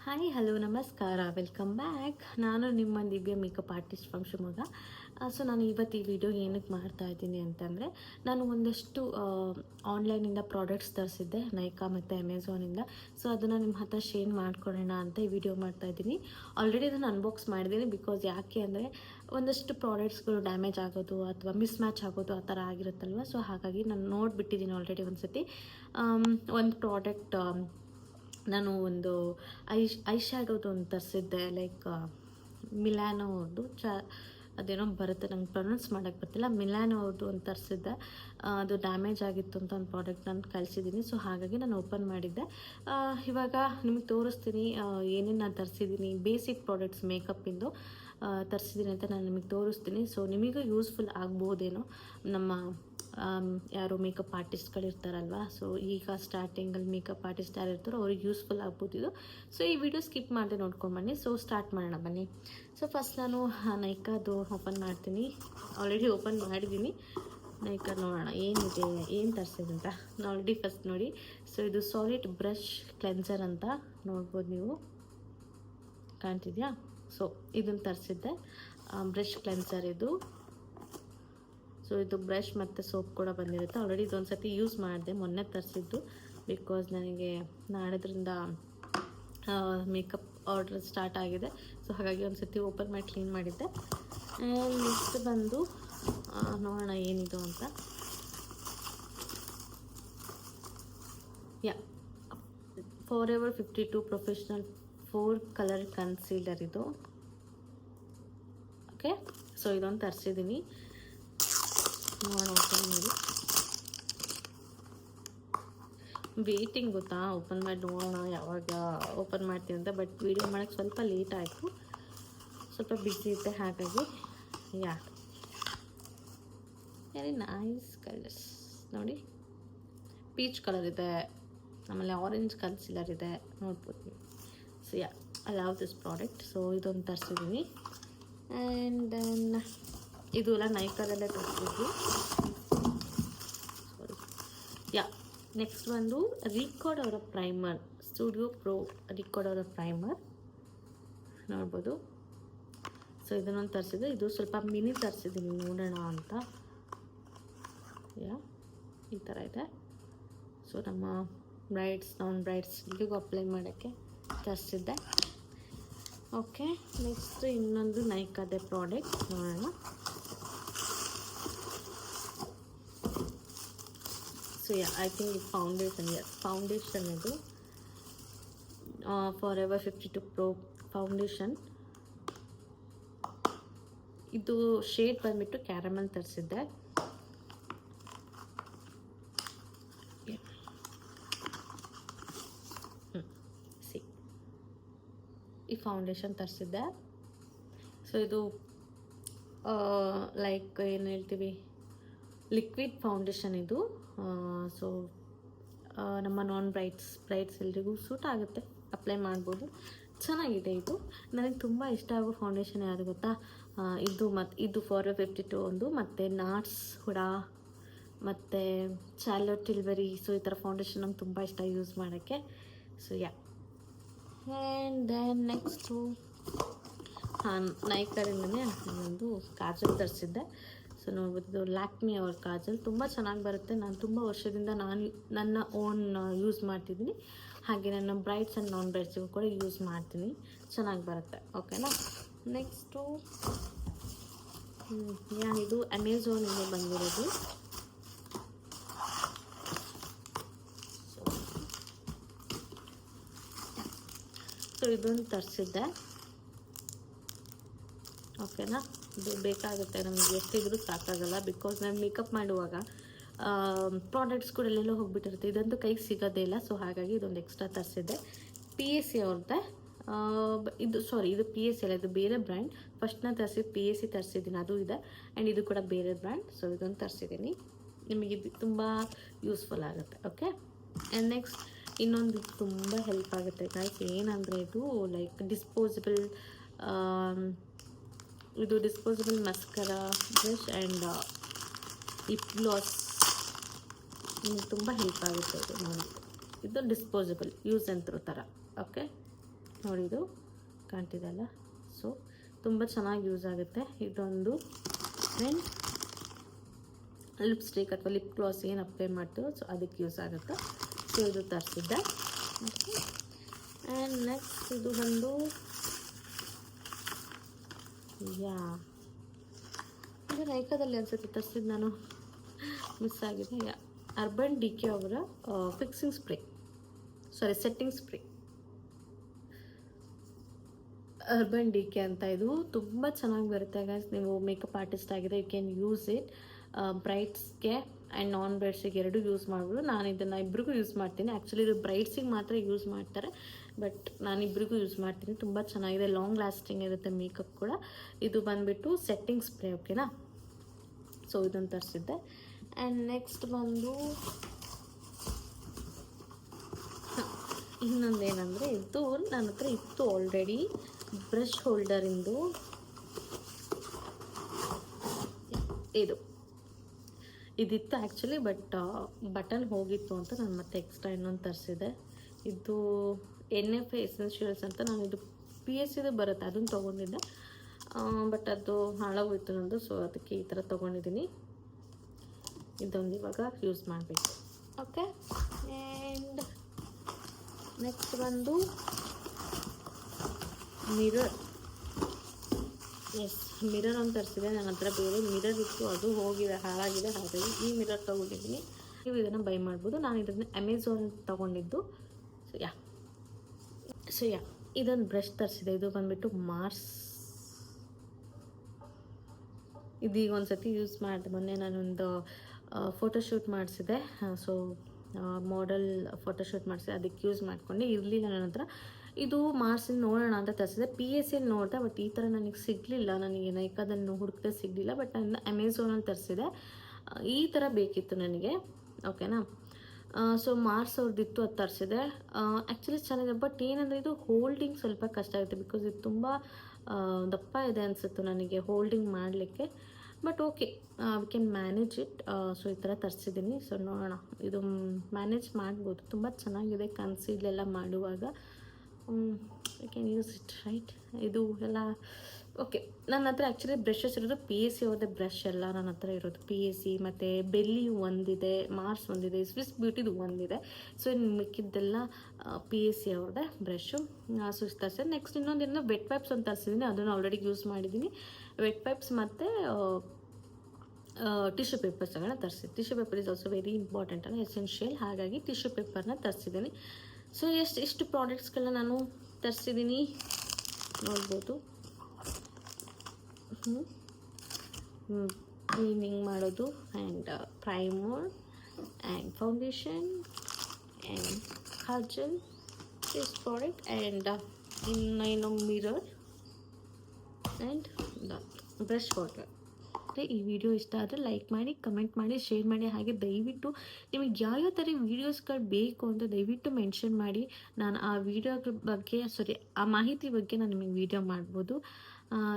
Hi hello ನಮಸ್ಕಾರ welcome back. ನಾನು ನಿಮ್ಮ ದಿವ್ಯ makeup artist from Shivamogga. So ನಾನು ಇವತ್ತು ಈ ವಿಡಿಯೋ ಏನಕ್ಕೆ ಮಾಡ್ತಾ ಇದ್ದೀನಿ ಅಂತಂದರೆ, ನಾನು ಒಂದಷ್ಟು ಆನ್ಲೈನಿಂದ ಪ್ರಾಡಕ್ಟ್ಸ್ ತರಿಸಿದ್ದೆ, ನೈಕಾ ಮತ್ತು ಅಮೆಝಾನಿಂದ. ಸೊ ಅದನ್ನು ನಿಮ್ಮ ಹತ್ರ ಶೇರ್ ಮಾಡ್ಕೊಳ್ಳೋಣ ಅಂತ ಈ ವಿಡಿಯೋ ಮಾಡ್ತಾಯಿದ್ದೀನಿ. ಆಲ್ರೆಡಿ ಅದನ್ನು ಅನ್ಬಾಕ್ಸ್ ಮಾಡಿದ್ದೀನಿ. ಬಿಕಾಸ್ ಯಾಕೆ ಅಂದರೆ ಒಂದಷ್ಟು ಪ್ರಾಡಕ್ಟ್ಸ್ಗಳು ಡ್ಯಾಮೇಜ್ ಆಗೋದು ಅಥವಾ ಮಿಸ್ ಮ್ಯಾಚ್ ಆಗೋದು ಆ ಥರ ಆಗಿರುತ್ತಲ್ವ. ಸೊ ಹಾಗಾಗಿ ನಾನು ನೋಡಿಬಿಟ್ಟಿದ್ದೀನಿ ಆಲ್ರೆಡಿ ಒಂದು ಸತಿ. ಒಂದು ಪ್ರಾಡಕ್ಟ್ ನಾನು ಒಂದು ಐ ಶ್ಯಾಡೋದು ಒಂದು ತರಿಸಿದ್ದೆ, ಲೈಕ್ ಮಿಲಾನೋ ಅವ್ರದ್ದು ಅದೇನೋ ಬರುತ್ತೆ, ನಂಗೆ ಪ್ರೊನೌನ್ಸ್ ಮಾಡೋಕ್ಕೆ ಬರ್ತಿಲ್ಲ. ಮಿಲಾನೋ ಅವ್ರದ್ದು ಒಂದು ತರಿಸಿದ್ದೆ, ಅದು ಡ್ಯಾಮೇಜ್ ಆಗಿತ್ತು ಅಂತ ಒಂದು ಪ್ರಾಡಕ್ಟ್ ನಾನು ಕಳಿಸಿದ್ದೀನಿ. ಸೊ ಹಾಗಾಗಿ ನಾನು ಓಪನ್ ಮಾಡಿದ್ದೆ. ಇವಾಗ ನಿಮಗೆ ತೋರಿಸ್ತೀನಿ ಏನೇನು ನಾನು ತರಿಸಿದ್ದೀನಿ. ಬೇಸಿಕ್ ಪ್ರಾಡಕ್ಟ್ಸ್ ಮೇಕಪ್ಪಿಂದು ತರಿಸಿದ್ದೀನಿ ಅಂತ ನಾನು ನಿಮಗೆ ತೋರಿಸ್ತೀನಿ. ಸೊ ನಿಮಗೂ ಯೂಸ್ಫುಲ್ ಆಗ್ಬೋದೇನೋ, ನಮ್ಮ ಯಾರೋ ಮೇಕಪ್ ಆರ್ಟಿಸ್ಟ್ಗಳಿರ್ತಾರಲ್ವ. ಸೊ ಈಗ ಸ್ಟಾರ್ಟಿಂಗಲ್ಲಿ ಮೇಕಪ್ ಆರ್ಟಿಸ್ಟ್ ಯಾರು ಇರ್ತಾರೋ ಅವ್ರಿಗೆ ಯೂಸ್ಫುಲ್ ಆಗ್ಬೋದಿದ್ದು. ಸೊ ಈ ವಿಡಿಯೋ ಸ್ಕಿಪ್ ಮಾಡದೆ ನೋಡ್ಕೊಂಡು ಬನ್ನಿ. ಸೊ ಸ್ಟಾರ್ಟ್ ಮಾಡೋಣ ಬನ್ನಿ. ಸೊ ಫಸ್ಟ್ ನಾನು ನೈಕಾದು ಓಪನ್ ಮಾಡ್ತೀನಿ. ಆಲ್ರೆಡಿ ಓಪನ್ ಮಾಡಿದ್ದೀನಿ. ನೈಕಾ ನೋಡೋಣ ಏನಿದೆ, ಏನು ತರಿಸಿದೆ ಅಂತ. ಆಲ್ರೆಡಿ ಫಸ್ಟ್ ನೋಡಿ. ಸೊ ಇದು ಸಾಲಿಡ್ ಬ್ರಷ್ ಕ್ಲೆನ್ಸರ್ ಅಂತ ನೋಡ್ಬೋದು, ನೀವು ಕಾಣ್ತಿದ್ಯಾ. ಸೊ ಇದನ್ನು ತರಿಸಿದ್ದೆ, ಬ್ರಷ್ ಕ್ಲೆನ್ಸರ್ ಇದು. ಸೊ ಇದು ಬ್ರಷ್ ಮತ್ತು ಸೋಪ್ ಕೂಡ ಬಂದಿರುತ್ತೆ. ಆಲ್ರೆಡಿ ಇದೊಂದು ಸತಿ ಯೂಸ್ ಮಾಡಿದೆ, ಮೊನ್ನೆ ತರಿಸಿದ್ದು. ಬಿಕಾಸ್ ನನಗೆ ನಾಳೆದ್ರಿಂದ ಮೇಕಪ್ ಆರ್ಡ್ರ್ ಸ್ಟಾರ್ಟ್ ಆಗಿದೆ. ಸೊ ಹಾಗಾಗಿ ಒಂದು ಸತಿ ಓಪನ್ ಮಾಡಿ ಕ್ಲೀನ್ ಮಾಡಿದ್ದೆ. ಆ್ಯಂಡ್ ನೆಕ್ಸ್ಟ್ ಬಂದು ನೋಡೋಣ ಏನಿದು ಅಂತ. ಫಾರೆವರ್ 52 ಪ್ರೊಫೆಷ್ನಲ್ 4 ಕಲರ್ ಕನ್ಸೀಲರ್ ಇದು. ಓಕೆ, ಸೊ ಇದೊಂದು ತರಿಸಿದ್ದೀನಿ. ನೋಡೋಣ ಓಪನ್ ಮಾಡಿ. ವೇಟಿಂಗ್ ಗೊತ್ತಾ, ಓಪನ್ ಮಾಡಿ ನೋಡೋಣ ಯಾವಾಗ ಓಪನ್ ಮಾಡ್ತೀವಿ ಅಂತ. ಬಟ್ ವಿಡಿಯೋ ಮಾಡೋಕ್ಕೆ ಸ್ವಲ್ಪ ಲೇಟ್ ಆಯಿತು, ಸ್ವಲ್ಪ ಬಿಸಿ ಇದ್ದೆ. ಹಾಗಾಗಿ ವೆರಿ ನೈಸ್ ಕಲರ್ಸ್ ನೋಡಿ. ಪೀಚ್ ಕಲರ್ ಇದೆ, ಆಮೇಲೆ ಆರೆಂಜ್ ಕನ್ಸಿಲರ್ ಇದೆ, ನೋಡ್ಬೋದು. So I love this product. So ಇದೊಂದು ತರಿಸಿದ್ದೀನಿ. ಆ್ಯಂಡ್ ದೆನ್ ಇದು ಎಲ್ಲ ನೈಕಾದಲ್ಲೇ ತರಿಸಿದ್ವಿ. ನೆಕ್ಸ್ಟ್ ಒಂದು ರಿಕಾರ್ಡ್ ಅವರ ಪ್ರೈಮರ್, ಸ್ಟುಡಿಯೋ ಪ್ರೋ ರಿಕಾರ್ಡ್ ಅವರ ಪ್ರೈಮರ್ ನೋಡ್ಬೋದು. ಸೊ ಇದನ್ನೊಂದು ತರಿಸಿದೆ. ಇದು ಸ್ವಲ್ಪ ಮಿನಿ ತರಿಸಿದ್ದೀನಿ, ನೋಡೋಣ ಅಂತ. ಈ ಥರ ಇದೆ. ಸೊ ನಮ್ಮ ಬ್ರೈಡ್ಸ್, ನಾನ್ ಬ್ರೈಡ್ಸ್ ಇಲ್ಲಿಗೂ ಅಪ್ಲೈ ಮಾಡೋಕ್ಕೆ ತರಿಸಿದ್ದೆ. ಓಕೆ, ನೆಕ್ಸ್ಟ್ ಇನ್ನೊಂದು ನೈಕಾದೆ ಪ್ರಾಡಕ್ಟ್ ನೋಡೋಣ. ಸೊ ಐ ಥಿಂಕ್ ಫೌಂಡೇಶನ್ ಇದು ಫಾರೆವರ್ 52 ಪ್ರೋ ಫೌಂಡೇಶನ್. ಇದು ಶೇಡ್ ಬಂದ್ಬಿಟ್ಟು ಕ್ಯಾರಮಲ್ ತರಿಸಿದ್ದೆ. ಈ ಫೌಂಡೇಶನ್ ತರಿಸಿದ್ದೆ. ಸೊ ಇದು ಲೈಕ್ ಏನು ಹೇಳ್ತೀವಿ, ಲಿಕ್ವಿಡ್ ಫೌಂಡೇಶನ್ ಇದು. ಸೊ ನಮ್ಮ ನಾನ್ ಬ್ರೈಡ್ಸ್ ಎಲ್ರಿಗೂ ಸೂಟ್ ಆಗುತ್ತೆ, ಅಪ್ಲೈ ಮಾಡ್ಬೋದು. ಚೆನ್ನಾಗಿದೆ ಇದು. ನನಗೆ ತುಂಬ ಇಷ್ಟ ಆಗೋ ಫೌಂಡೇಶನ್ ಯಾವುದು ಗೊತ್ತಾ, ಇದು ಫಾರೆವರ್ 52 ಒಂದು, ಮತ್ತು ನಾಟ್ಸ್ ಹುಡಾ ಮತ್ತು ಚಾರ್ಲೋಟ್ ಟಿಲ್ಬರಿ. ಸೊ ಈ ಥರ ಫೌಂಡೇಶನ್ ನಂಗೆ ತುಂಬ ಇಷ್ಟ ಯೂಸ್ ಮಾಡೋಕ್ಕೆ. ಸೊ ಆ್ಯಂಡ್ ದೆನ್ ನೆಕ್ಸ್ಟು ನೈಕಾರಿಂದನೇ ಒಂದು ಕಾಜಲ್ ತರಿಸಿದ್ದೆ. ಸೊ ನೋಡ್ಬೋದು, ಇದು ಲ್ಯಾಕ್ಮಿ ಅವ್ರ ಕಾಜಲ್ ತುಂಬ ಚೆನ್ನಾಗಿ ಬರುತ್ತೆ. ನಾನು ತುಂಬ ವರ್ಷದಿಂದ ನನ್ನ ಓನ್ ಯೂಸ್ ಮಾಡ್ತಿದ್ದೀನಿ. ಹಾಗೆ ನನ್ನ ಬ್ರೈಡ್ಸ್ ಆ್ಯಂಡ್ ನಾನ್ ಬ್ರೈಡ್ಸಿಗೂ ಕೂಡ ಯೂಸ್ ಮಾಡ್ತೀನಿ, ಚೆನ್ನಾಗಿ ಬರುತ್ತೆ. ಓಕೆನಾ. ನೆಕ್ಸ್ಟು ಇದು ಅಮೆಝಾನಿಂದ ಬಂದಿರೋದು. ಸೊ ಇದೊಂದು ತರಿಸಿದ್ದೆ. ಓಕೆನಾ. ಇದು ಬೇಕಾಗುತ್ತೆ ನಮಗೆ, ಎಷ್ಟಿದ್ರೂ ಸಾಕಾಗಲ್ಲ. ಬಿಕಾಸ್ ನಾನು ಮೇಕಪ್ ಮಾಡುವಾಗ ಪ್ರಾಡಕ್ಟ್ಸ್ ಕೂಡ ಎಲ್ಲೆಲ್ಲೋ ಹೋಗ್ಬಿಟ್ಟಿರುತ್ತೆ, ಇದಂತೂ ಕೈಗೆ ಸಿಗೋದೇ ಇಲ್ಲ. ಸೊ ಹಾಗಾಗಿ ಇದೊಂದು ಎಕ್ಸ್ಟ್ರಾ ತರಿಸಿದ್ದೆ. PAC ಅವ್ರದ್ದೆ. ಇದು PAC ಅಲ್ಲ, ಇದು ಬೇರೆ ಬ್ರ್ಯಾಂಡ್. ಫಸ್ಟ್ ನಾನು ತರಿಸಿದ್ದು PAC ತರಿಸಿದ್ದೀನಿ, ಅದು ಇದೆ. ಆ್ಯಂಡ್ ಇದು ಕೂಡ ಬೇರೆ ಬ್ರ್ಯಾಂಡ್. ಸೊ ಇದೊಂದು ತರಿಸಿದ್ದೀನಿ. ನಿಮಗೆ ಇದು ತುಂಬ ಯೂಸ್ಫುಲ್ ಆಗುತ್ತೆ. ಓಕೆ. ಆ್ಯಂಡ್ ನೆಕ್ಸ್ಟ್ ಇನ್ನೊಂದು ತುಂಬ ಹೆಲ್ಪ್ ಆಗುತ್ತೆ ಗೈಸ್. ಏನಂದರೆ ಇದು like disposable mascara brush and lip gloss. ತುಂಬ ಹೆಲ್ಪ್ ಆಗುತ್ತೆ ಇದು. ಇದು ಡಿಸ್ಪೋಸಬಲ್ ಯೂಸ್ ಆ್ಯಂಡ್ ಥ್ರೋ ಥರ. ಓಕೆ, ನೋಡಿದು ಕಾಣ್ತಿದೆಯಲ್ಲ. ಸೊ ತುಂಬ ಚೆನ್ನಾಗಿ ಯೂಸ್ ಆಗುತ್ತೆ ಇದೊಂದು. ಆ್ಯಂಡ್ ಲಿಪ್ಸ್ಟಿಕ್ ಅಥವಾ ಲಿಪ್ ಗ್ಲಾಸ್ ಏನು ಅಪ್ಲೈ ಮಾಡ್ತೀವೋ ಸೊ ಅದಕ್ಕೆ ಯೂಸ್ ಆಗುತ್ತೆ. ಸೊ ಇದು ತರಿಸಿದ್ದೆ. ಆ್ಯಂಡ್ ನೆಕ್ಸ್ಟ್ ಇದು ಬಂದು ಇದು ನೈಕಾದಲ್ಲಿ ಅನ್ಸುತ್ತೆ ತರಿಸಿದ್ದು, ನಾನು ಮಿಸ್ ಆಗಿದೆ. ಅರ್ಬನ್ ಡಿಕೆ ಅವರ ಸೆಟ್ಟಿಂಗ್ ಸ್ಪ್ರೇ. ಅರ್ಬನ್ ಡಿಕೆ ಅಂತ. ಇದು ತುಂಬ ಚೆನ್ನಾಗಿ ಬರುತ್ತೆ ಗೈಸ್. ನೀವು ಮೇಕಪ್ ಆರ್ಟಿಸ್ಟ್ ಆಗಿದೆ, ಯು ಕ್ಯಾನ್ ಯೂಸ್ ಇಟ್. ಬ್ರೈಡ್ಸ್ಗೆ ಆ್ಯಂಡ್ ನಾನ್ ಬ್ರೈಡ್ಸಿಗೆ ಎರಡೂ ಯೂಸ್ ಮಾಡ್ಬೋದು. ನಾನು ಇದನ್ನು ಇಬ್ಬರಿಗೂ ಯೂಸ್ ಮಾಡ್ತೀನಿ. ಆ್ಯಕ್ಚುಲಿ ಇದು ಬ್ರೈಡ್ಸಿಗೆ ಮಾತ್ರ ಯೂಸ್ ಮಾಡ್ತಾರೆ, ಬಟ್ ನಾನು ಇಬ್ಬರಿಗೂ ಯೂಸ್ ಮಾಡ್ತೀನಿ. ತುಂಬ ಚೆನ್ನಾಗಿದೆ, ಲಾಂಗ್ ಲಾಸ್ಟಿಂಗ್ ಇರುತ್ತೆ ಮೇಕಪ್ ಕೂಡ. ಇದು ಬಂದುಬಿಟ್ಟು ಸೆಟ್ಟಿಂಗ್ ಸ್ಪ್ರೇ, ಓಕೆನಾ. ಸೊ ಇದನ್ನು ತರಿಸಿದ್ದೆ. ಆ್ಯಂಡ್ ನೆಕ್ಸ್ಟ್ ಬಂದು ಇನ್ನೊಂದೇನೆಂದರೆ, ಇದು ನನ್ನ ಹತ್ರ ಇತ್ತು ಆಲ್ರೆಡಿ, ಬ್ರಷ್ ಹೋಲ್ಡರಿಂದು. ಇದಿತ್ತು ಆ್ಯಕ್ಚುಲಿ, ಬಟ್ ಬಟನ್ ಹೋಗಿತ್ತು ಅಂತ ನಾನು ಮತ್ತೆ ಎಕ್ಸ್ಟ್ರಾ ಇನ್ನೊಂದು ತರಿಸಿದೆ. ಇದು NF ಎಸೆನ್ಷಿಯಲ್ಸ್ ಅಂತ. ನಾನು ಇದು PSCದು ಬರುತ್ತೆ, ಅದನ್ನು ತೊಗೊಂಡಿದ್ದೆ, ಬಟ್ ಅದು ಹಾಳಾಗೋಯ್ತು ನಂದು. ಸೊ ಅದಕ್ಕೆ ಈ ಥರ ತೊಗೊಂಡಿದ್ದೀನಿ. ಇದೊಂದು ಇವಾಗ ಯೂಸ್ ಮಾಡಬೇಕು, ಓಕೆ. ಆ್ಯಂಡ್ ನೆಕ್ಸ್ಟ್ ಬಂದು ಮಿರರ್. ಮಿರರ್ ಅಂತ ತರಿಸಿದೆ. ನನ್ನ ಹತ್ರ ಬೇರೆ ಮಿರರ್ ಇತ್ತು, ಅದು ಹೋಗಿದೆ, ಹಾಳಾಗಿದೆ. ಹಾಗಾಗಿ ಈ ಮಿರರ್ ತೊಗೊಂಡಿದ್ದೀನಿ. ನೀವು ಇದನ್ನು ಬೈ ಮಾಡ್ಬೋದು. ನಾನು ಇದನ್ನು ಅಮೆಝಾನ್ ತೊಗೊಂಡಿದ್ದು. ಸೊ ಯಾ ಇದೊಂದು ಬ್ರಷ್ ತರಿಸಿದೆ. ಇದು ಬಂದುಬಿಟ್ಟು ಮಾರ್ಸ್. ಇದೀಗ ಒಂದು ಸತಿ ಯೂಸ್ ಮಾಡಿದೆ. ಮೊನ್ನೆ ನಾನೊಂದು ಫೋಟೋಶೂಟ್ ಮಾಡಿಸಿದೆ. ಸೊ ಮಾಡೆಲ್ ಫೋಟೋಶೂಟ್ ಮಾಡಿಸಿದೆ, ಅದಕ್ಕೆ ಯೂಸ್ ಮಾಡಿಕೊಂಡೆ. ಇರಲಿಲ್ಲ ನನ್ನ ಹತ್ರ. ಇದು ಮಾರ್ಸಿಂದ ನೋಡೋಣ ಅಂತ ತರಿಸಿದೆ. PSC ನೋಡಿದೆ, ಬಟ್ ಈ ಥರ ನನಗೆ ಸಿಗಲಿಲ್ಲ. ನನಗೆ ನೈಕಾದಲ್ಲಿ ಹುಡುಕಿದೆ, ಸಿಗಲಿಲ್ಲ. ಬಟ್ ನಾನು ಅಮೆಝಾನಲ್ಲಿ ತರಿಸಿದೆ. ಈ ಥರ ಬೇಕಿತ್ತು ನನಗೆ, ಓಕೆನಾ. ಸೊ ಮಾರ್ಸ್ ಅವ್ರದ್ದಿತ್ತು, ಅದು ತರಿಸಿದೆ. ಆ್ಯಕ್ಚುಲಿ ಚೆನ್ನಾಗಿದೆ, ಬಟ್ ಏನಂದರೆ ಇದು ಹೋಲ್ಡಿಂಗ್ ಸ್ವಲ್ಪ ಕಷ್ಟ ಆಗುತ್ತೆ. ಬಿಕಾಸ್ ಇದು ತುಂಬ ದಪ್ಪ ಇದೆ ಅನಿಸುತ್ತೆ ನನಗೆ ಹೋಲ್ಡಿಂಗ್ ಮಾಡಲಿಕ್ಕೆ. But okay, we can manage it. So ಈ ಥರ ತರಿಸಿದ್ದೀನಿ. ಸೊ ನೋಡೋಣ, ಇದು ಮ್ಯಾನೇಜ್ ಮಾಡ್ಬೋದು. ತುಂಬ ಚೆನ್ನಾಗಿದೆ ಕನ್ಸೀಲೆಲ್ಲ ಮಾಡುವಾಗ. I can use it, right. ಇದು ಎಲ್ಲ ಓಕೆ. ನನ್ನ ಹತ್ರ ಆ್ಯಕ್ಚುಲಿ ಬ್ರಷಸ್ ಇರೋದು PSC ಅವ್ರದ್ದೇ ಬ್ರಷ್ ಎಲ್ಲ ನನ್ನ ಹತ್ರ ಇರೋದು. PSC ಮತ್ತು ಬೆಲ್ಲಿ ಒಂದಿದೆ, ಮಾರ್ಸ್ ಒಂದಿದೆ, ಸ್ವಿಸ್ ಬ್ಯೂಟಿದು ಒಂದಿದೆ. ಸೊ ಇನ್ನು ಮಿಕ್ಕಿದ್ದೆಲ್ಲ PSC ಅವ್ರದ್ದೇ ಬ್ರಷು. ಸೊ ತರಿಸಿದೆ. ನೆಕ್ಸ್ಟ್ ಇನ್ನೊಂದೇನೋ ವೆಟ್ ವೈಪ್ಸ್ ಅಂತ ತರಿಸಿದ್ದೀನಿ, ಅದನ್ನು ಆಲ್ರೆಡಿ ಯೂಸ್ ಮಾಡಿದ್ದೀನಿ. ವೆಟ್ ವೈಪ್ಸ್ ಮತ್ತು ಟಿಶ್ಯೂ ಪೇಪರ್ಸ್ಗಳನ್ನ ತರಿಸಿದೆ. Tissue paper is also very important ಅಲ್ಲ, ಎಸೆನ್ಷಿಯಲ್. ಹಾಗಾಗಿ ಟಿಶ್ಯೂ ಪೇಪರ್ನ ತರಿಸಿದ್ದೀನಿ. ಸೊ ಎಷ್ಟು ಪ್ರಾಡಕ್ಟ್ಸ್ಗಳನ್ನ ನಾನು ತರಿಸಿದ್ದೀನಿ ನೋಡ್ಬೋದು. ಕ್ಲೀನಿಂಗ್ ಮಾಡೋದು, and primer, and foundation, and Kajal, this product, and ಇನ್ನೇನು ಮಿರರ್, ಆ್ಯಂಡ್ ಬ್ರಷ್ ವಾಟರ್. ಈ ವಿಡಿಯೋ ಇಷ್ಟ ಆದರೆ ಲೈಕ್ ಮಾಡಿ, ಕಮೆಂಟ್ ಮಾಡಿ, ಶೇರ್ ಮಾಡಿ. ಹಾಗೆ ದಯವಿಟ್ಟು ನಿಮಗೆ ಯಾವ್ಯಾವ ಥರ ವೀಡಿಯೋಸ್ಗಳು ಬೇಕು ಅಂತ ದಯವಿಟ್ಟು ಮೆನ್ಷನ್ ಮಾಡಿ. ನಾನು ಆ ವಿಡಿಯೋಗಳ ಬಗ್ಗೆ ಆ ಮಾಹಿತಿ ಬಗ್ಗೆ ನಾನು ನಿಮಗೆ ವಿಡಿಯೋ ಮಾಡ್ಬೋದು.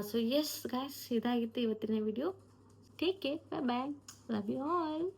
ಸೊ ಎಸ್ ಗೈಸ್, ಇದಾಗಿತ್ತು ಇವತ್ತಿನ video. Take care, bye bye, love you all.